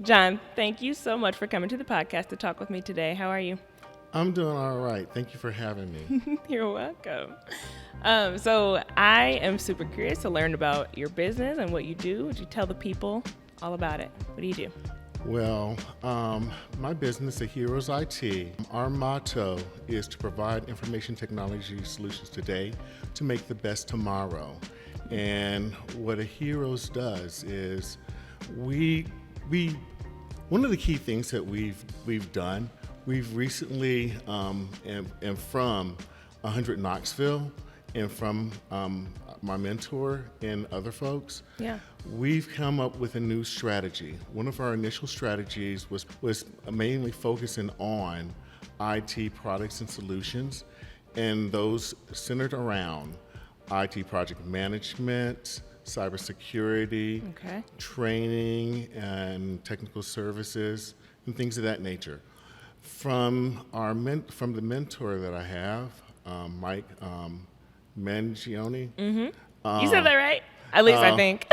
John, thank you so much for coming to the podcast to talk with me today. How are you? I'm doing all right. Thank you for having me. You're welcome. So I am super curious to learn about your business and what you do. Would you tell the people all about it? What do you do? Well, my business, Aherios IT, our motto is to provide information technology solutions today to make the best tomorrow. And what Aherios does is one of the key things that we've done, we've recently, and from 100Knoxville and from my mentor and other folks, we've come up with a new strategy. One of our initial strategies was mainly focusing on IT products and solutions, and those centered around IT project management, cybersecurity, training, and technical services, and things of that nature. From the mentor that I have, Mike Mangione. You said that right? At least I think.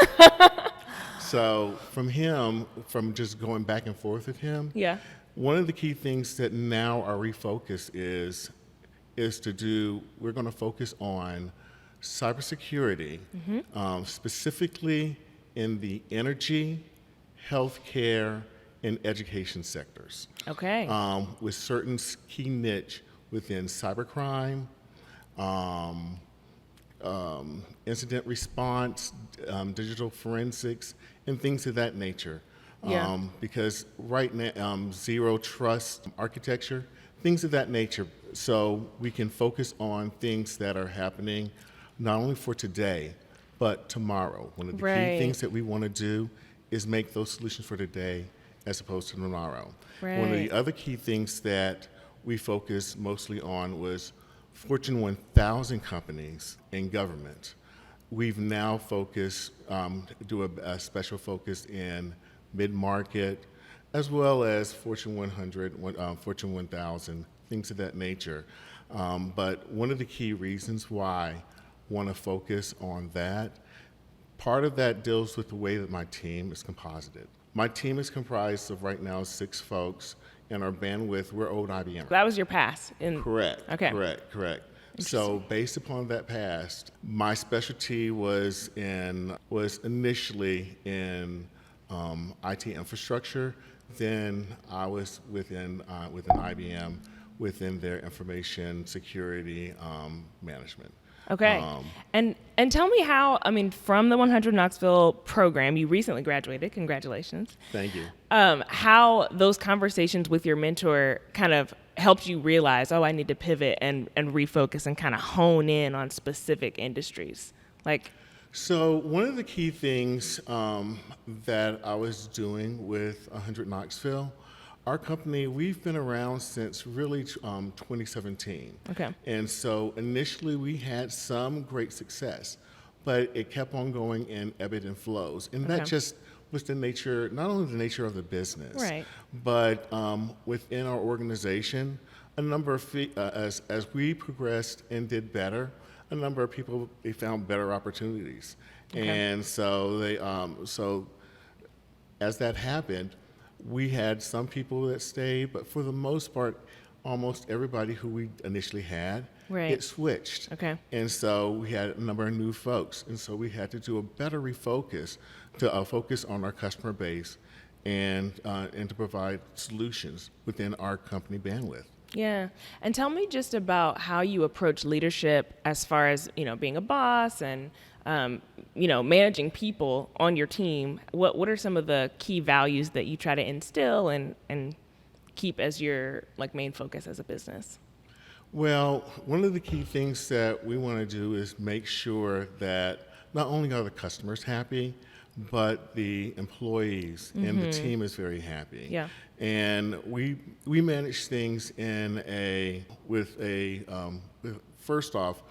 So from him, from just going back and forth with him, one of the key things that now our refocus is we're going to focus on cybersecurity, specifically in the energy, healthcare, and education sectors. Okay. With certain key niche within cybercrime, incident response, digital forensics, and things of that nature. Because right now, zero trust architecture, things of that nature. So we can focus on things that are happening not only for today, but tomorrow. One of the key things that we want to do is make those solutions for today as opposed to tomorrow. One of the other key things that we focused mostly on was Fortune 1000 companies and government. We've now focused, do a special focus in mid-market, as well as Fortune 100, Fortune 1000, things of that nature. But one of the key reasons why I want to focus on that, part of that deals with the way that my team is composited. My team is comprised of right now 6 folks, and our bandwidth, we're old IBM. That was your past. Correct. Okay. Correct. So based upon that past, my specialty was initially in IT infrastructure. Then I was within IBM, within their information security management. Okay. And tell me how, from the 100 Knoxville program, you recently graduated. Congratulations. Thank you. How those conversations with your mentor kind of helped you realize, I need to pivot and refocus and kind of hone in on specific industries. So one of the key things that I was doing with 100 Knoxville, our company, we've been around since really 2017. Okay. And so initially we had some great success, but it kept on going in ebbs and flows. And that just was the nature, not only the nature of the business, but within our organization, a number of, as we progressed and did better, a number of people, they found better opportunities. And so so as that happened, we had some people that stayed, but for the most part, almost everybody who we initially had, it switched. And so we had a number of new folks. And so we had to do a better refocus to focus on our customer base and to provide solutions within our company bandwidth. Yeah. And tell me just about how you approach leadership as far as, being a boss and, managing people on your team. What are some of the key values that you try to instill and keep as your main focus as a business? Well, one of the key things that we want to do is make sure that not only are the customers happy, but the employees and the team is very happy. Yeah. And we manage things first off,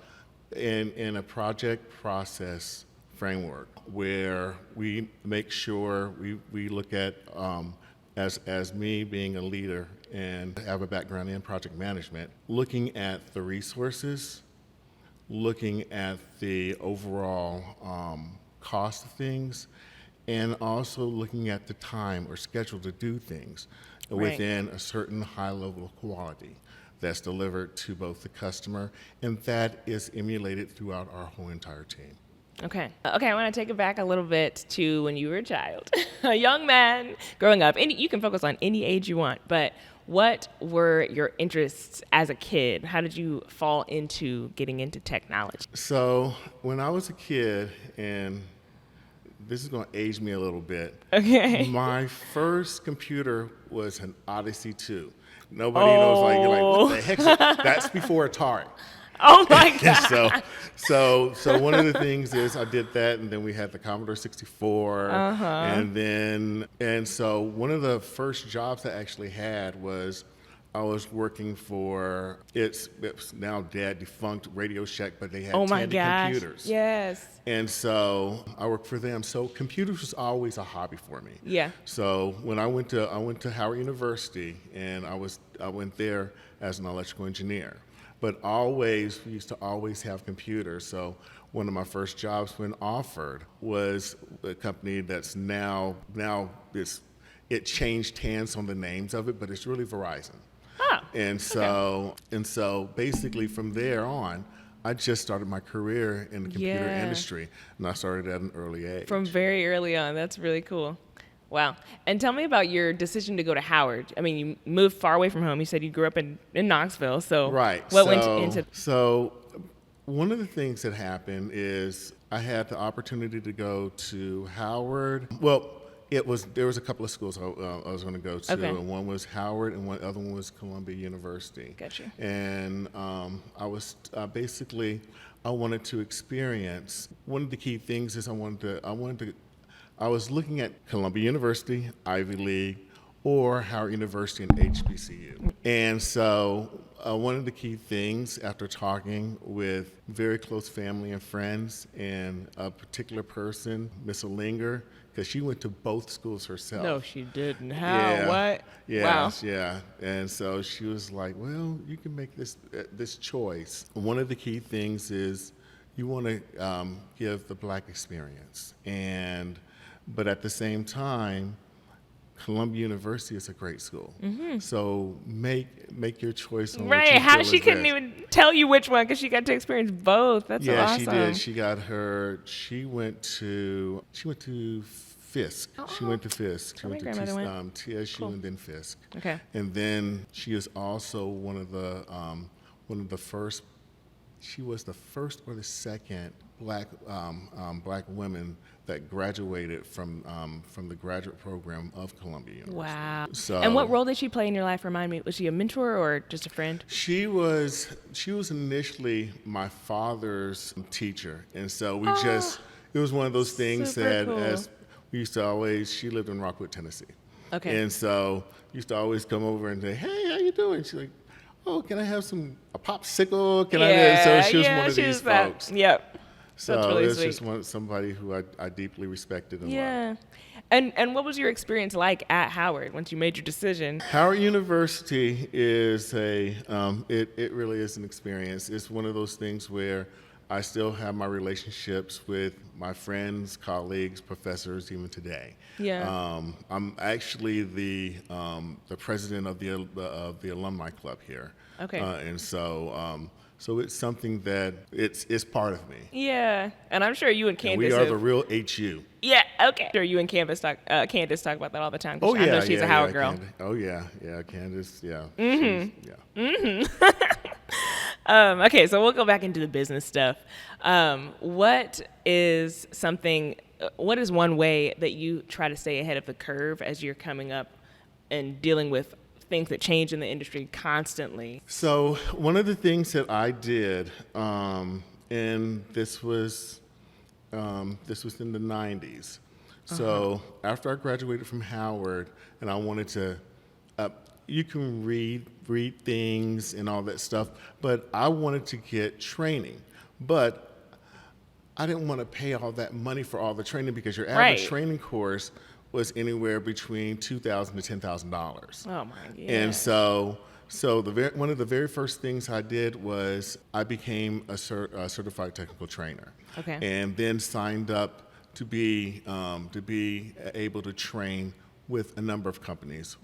in a project process framework where we make sure we look at, as me being a leader and have a background in project management, looking at the resources, looking at the overall cost of things, and also looking at the time or schedule to do things Right. within a certain high level of quality that's delivered to both the customer, and that is emulated throughout our whole entire team. Okay. Okay, I want to take it back a little bit to when you were a child, a young man growing up. You can focus on any age you want, but what were your interests as a kid? How did you fall into getting into technology? So when I was a kid, and this is going to age me a little bit, Okay. my first computer was an Odyssey 2. Nobody knows, like, you're like, what the heck is that? That's before Atari. Oh my God. So one of the things is I did that, and then we had the Commodore 64, and so one of the first jobs I actually had was I was working for it's now dead, defunct Radio Shack, but they had Oh my Tandy gosh. computers. Yes. And so I worked for them. So computers was always a hobby for me. Yeah. So when I went to Howard University, and I went there as an electrical engineer. But we used to always have computers. So one of my first jobs when offered was a company that's now it changed hands on the names of it, but it's really Verizon. Oh. And so basically from there on, I just started my career in the computer Yeah. industry, and I started at an early age. From very early on. That's really cool. Wow. And tell me about your decision to go to Howard. I mean, you moved far away from home. You said you grew up in Knoxville. So Right. what went into... So one of the things that happened is I had the opportunity to go to Howard. Well, there was a couple of schools I was going to go to, Okay. and one was Howard, and one other one was Columbia University. Gotcha. And I was basically I wanted to experience. One of the key things is I was looking at Columbia University, Ivy League, or Howard University and HBCU. And so one of the key things after talking with very close family and friends and a particular person, Miss Alinger, because she went to both schools herself. No, she didn't. How? Yeah. What? Yes, Wow. yeah. And so she was like, well, you can make this choice. One of the key things is you want to give the Black experience. But at the same time, Columbia University is a great school. Mm-hmm. So make your choice on what Right. you How feel she is couldn't best. even tell you which one because she got to experience both. That's so Yeah, awesome. she did. She went to Fisk. She went to Fisk. She Oh, my went grandmother to went. TSU Cool. and then Fisk. Okay. And then she is also one of the first. She was the first or the second black women that graduated from the graduate program of Columbia University. Wow. So, And what role did she play in your life? Remind me. Was she a mentor or just a friend? She was initially my father's teacher, and so it was one of those things Super that cool. as we used to always. She lived in Rockwood, Tennessee. Okay. And so used to always come over and say, "Hey, how you doing?" She's like, "Oh, can I have a popsicle? Can I?" So she was one of these folks. Yep. So That's really it's sweet. just somebody who I deeply respected and loved. Yeah. And what was your experience like at Howard once you made your decision? Howard University is it really is an experience. It's one of those things where I still have my relationships with my friends, colleagues, professors, even today. Yeah. I'm actually the president of the alumni club here. Okay. And so it's something that it's part of me. Yeah. And I'm sure you and And Candace we are have- the real HU. Yeah, okay. Sure, you and Candace talk about that all the time. 'Cause Oh I yeah, know she's a Howard girl. Candace. Oh yeah, Candace. Yeah. Mm-hmm. Okay, so we'll go back into the business stuff. What is one way that you try to stay ahead of the curve as you're coming up and dealing with things that change in the industry constantly? So one of the things that I did, and this was in the 90s. So after I graduated from Howard, and I wanted to, you can read things and all that stuff, but I wanted to get training. But I didn't want to pay all that money for all the training because your average Right. training course was anywhere between $2,000 to $10,000. Oh my God. And so one of the very first things I did was I became a certified technical trainer. Okay. And then signed up to be able to train with a number of companies,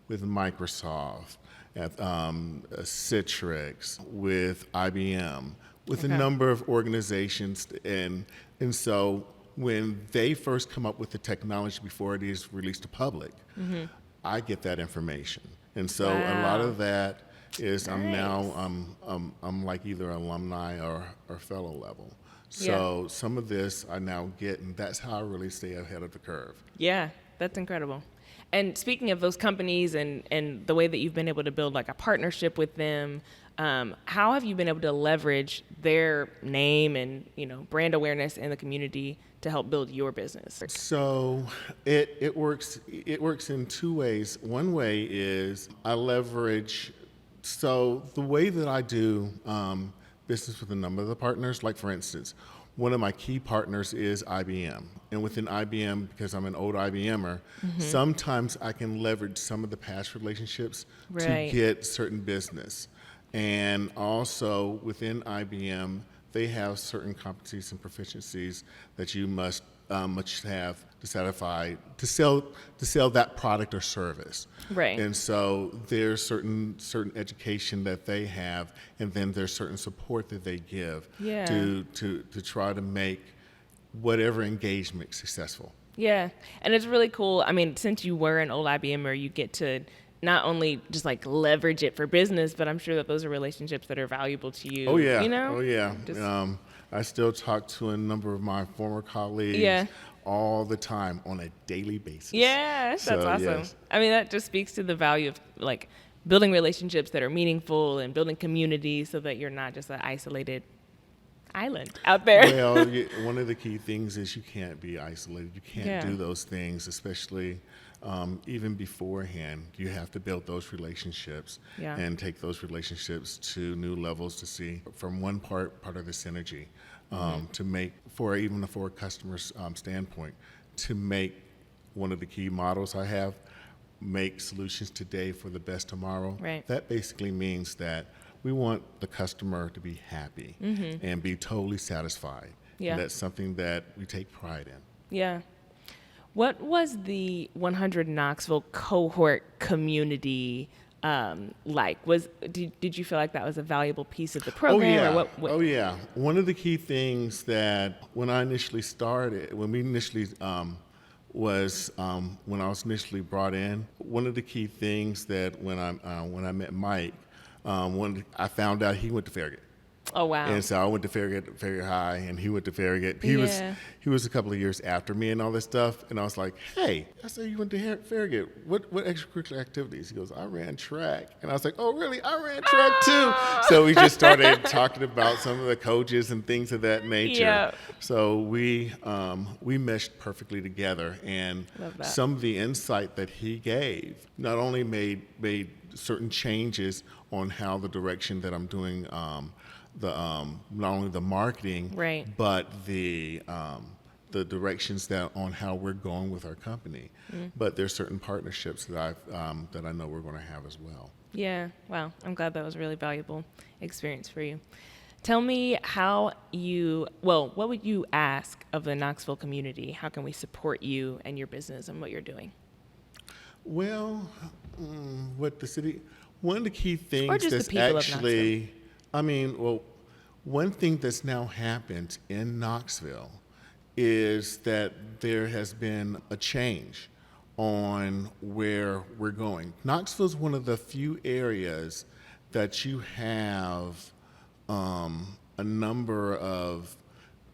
with Microsoft, at Citrix, with IBM, with a number of organizations, and so when they first come up with the technology before it is released to public, I get that information, and so a lot of that is I'm like either alumni or fellow level. So some of this I now get, and that's how I really stay ahead of the curve. Yeah, that's incredible. And speaking of those companies and the way that you've been able to build like a partnership with them, how have you been able to leverage their name and brand awareness in the community to help build your business? So it works in two ways. One way is I leverage. So the way that I do business with a number of the partners, like for instance, one of my key partners is IBM. And within IBM, because I'm an old IBMer, sometimes I can leverage some of the past relationships to get certain business. And also within IBM, they have certain competencies and proficiencies that you must have to satisfy to sell that product or service. Right. And so there's certain education that they have, and then there's certain support that they give to try to make whatever engagement successful. Yeah, and it's really cool. I mean, since you were an old IBMer, you get to not only just like leverage it for business, but I'm sure that those are relationships that are valuable to you. Oh yeah. You know? Oh yeah. I still talk to a number of my former colleagues all the time on a daily basis. Yeah, that's awesome. Yes. I mean, that just speaks to the value of like building relationships that are meaningful and building community so that you're not just an isolated island out there. Well, one of the key things is you can't be isolated. You can't do those things, especially even beforehand. You have to build those relationships and take those relationships to new levels to see from one part of the synergy to make for a customer's standpoint, to make one of the key models I have, make solutions today for the best tomorrow. Right. That basically means that we want the customer to be happy and be totally satisfied. Yeah. And that's something that we take pride in. Yeah. What was the 100 Knoxville cohort community like? Did you feel like that was a valuable piece of the program? Oh yeah. Or what? Oh yeah. One of the key things that when I initially started, when I was initially brought in, one of the key things that when I met Mike, I found out he went to Farragut. Oh wow! And so I went to Farragut High, and he went to Farragut. He was a couple of years after me and all this stuff. And I was like, "Hey, I said you went to Farragut. What extracurricular activities?" He goes, "I ran track." And I was like, "Oh really? I ran track too." So we just started talking about some of the coaches and things of that nature. Yeah. So we meshed perfectly together, and some of the insight that he gave not only made certain changes on how the direction that I'm doing. Not only the marketing, but the directions on how we're going with our company. But there's certain partnerships that I know we're going to have as well. Yeah, wow. I'm glad that was a really valuable experience for you. Tell me what would you ask of the Knoxville community? How can we support you and your business and what you're doing? Well, one of the key things or just that's the people actually, one thing that's now happened in Knoxville is that there has been a change on where we're going. Knoxville is one of the few areas that you have a number of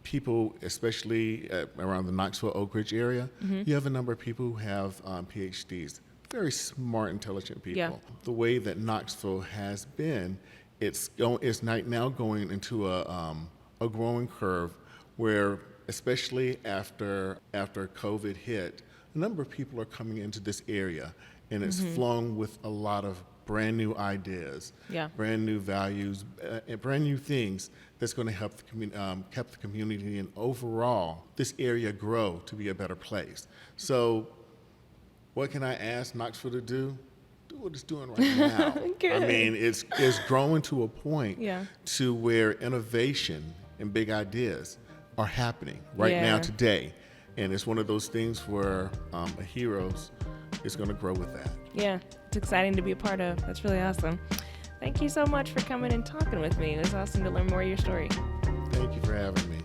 people, especially around the Knoxville Oak Ridge area. You have a number of people who have PhDs. Very smart, intelligent people. Yeah. The way that Knoxville has been, it's now going into a growing curve where, especially after COVID hit, a number of people are coming into this area, and it's flowing with a lot of brand new ideas, brand new values, and brand new things that's going to help the community and overall this area grow to be a better place. So what can I ask Knoxville to do? Do what it's doing right now. I mean, it's growing to a point to where innovation and big ideas are happening right now today. And it's one of those things where Aherios is going to grow with that. Yeah, it's exciting to be a part of. That's really awesome. Thank you so much for coming and talking with me. It was awesome to learn more of your story. Thank you for having me.